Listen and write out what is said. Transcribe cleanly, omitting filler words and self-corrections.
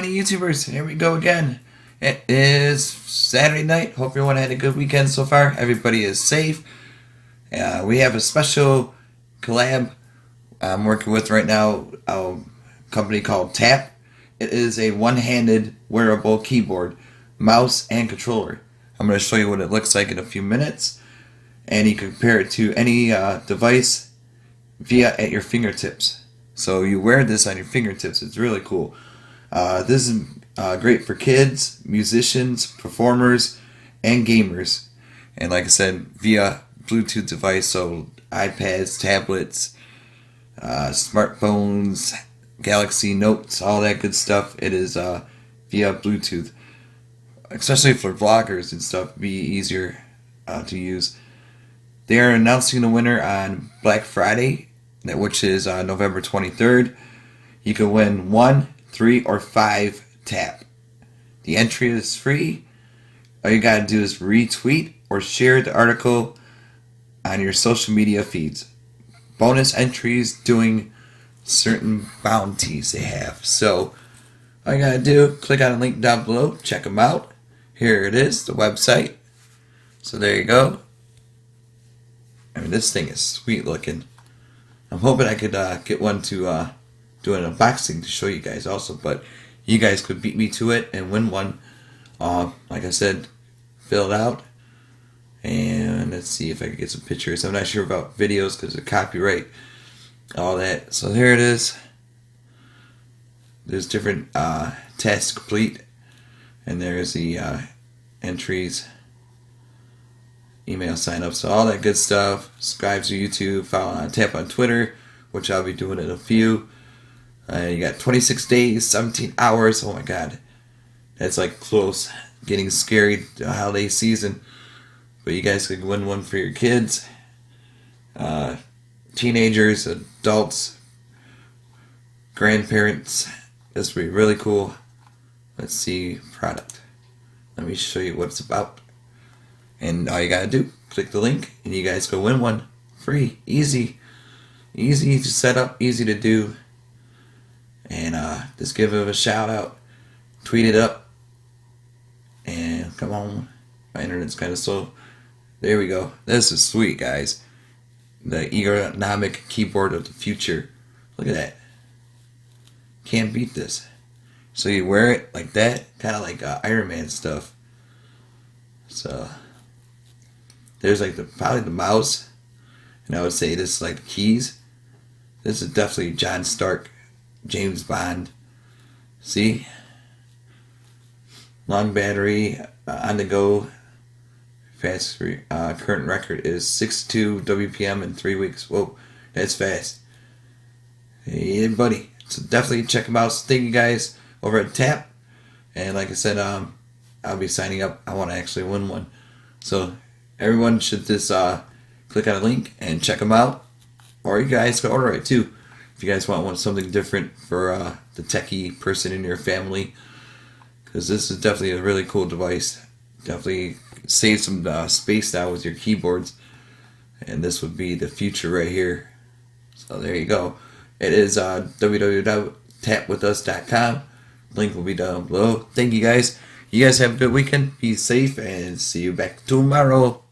morning, YouTubers. Here we go again. It is Saturday night. Hope everyone had a good weekend so far. Everybody is safe. We have a special collab I'm working with right now, a company called Tap. It is a one-handed wearable keyboard, mouse, and controller. I'm going to show you what it looks like in a few minutes, and you can compare it to any device at your fingertips. So you wear this on your fingertips. It's really cool. This is great for kids, musicians, performers, and gamers. And like I said, via Bluetooth device, so iPads, tablets, smartphones, Galaxy Notes, all that good stuff. It is via Bluetooth. Especially for vloggers and stuff, be easier to use. They are announcing the winner on Black Friday, which is November 23rd. You can win 1, 3, or 5 Tap. The entry is free. All you gotta do is retweet or share the article on your social media feeds. Bonus entries doing certain bounties they have. So all you gotta do, click on the link down below, check them out. Here it is, the website. So there you go. I mean, this thing is sweet looking. I'm hoping I could get one to do an unboxing to show you guys also, but you guys could beat me to it and win one. Like I said, fill it out, and let's see if I can get some pictures. I'm not sure about videos because of copyright, all that. So here it is. There's different tasks complete, and there's the entries, email sign up, so all that good stuff. Subscribe to YouTube, follow Tap on Twitter, which I'll be doing in a few. You got 26 days, 17 hours. Oh my god, that's like close, getting scary, the holiday season. But you guys can win one for your kids, teenagers, adults, grandparents. This will be really cool. Let's see, product. Let me show you what it's about. And all you gotta do, click the link, and you guys go win one. Free, easy to set up, easy to do. And just give it a shout out, tweet it up, and come on, my internet's kind of slow. There we go. This is sweet, guys. The ergonomic keyboard of the future. Look at that. Can't beat this. So you wear it like that, kind of like Iron Man stuff. So there's like probably the mouse, and I would say this is like the keys. This is definitely John Stark, James Bond. See? Long battery, on the go. Fast current record is 62 WPM in 3 weeks. Whoa, that's fast. Hey, buddy. So definitely check them out. So thank you guys over at Tap. And like I said, I'll be signing up. I want to actually win one. So everyone should just click on a link and check them out. Or you guys can order it too, if you guys want something different for the techie person in your family. Because this is definitely a really cool device. Definitely save some space now with your keyboards. And this would be the future right here. So there you go. It is www.tapwithus.com. Link will be down below. Thank you guys. You guys have a good weekend. Be safe and see you back tomorrow.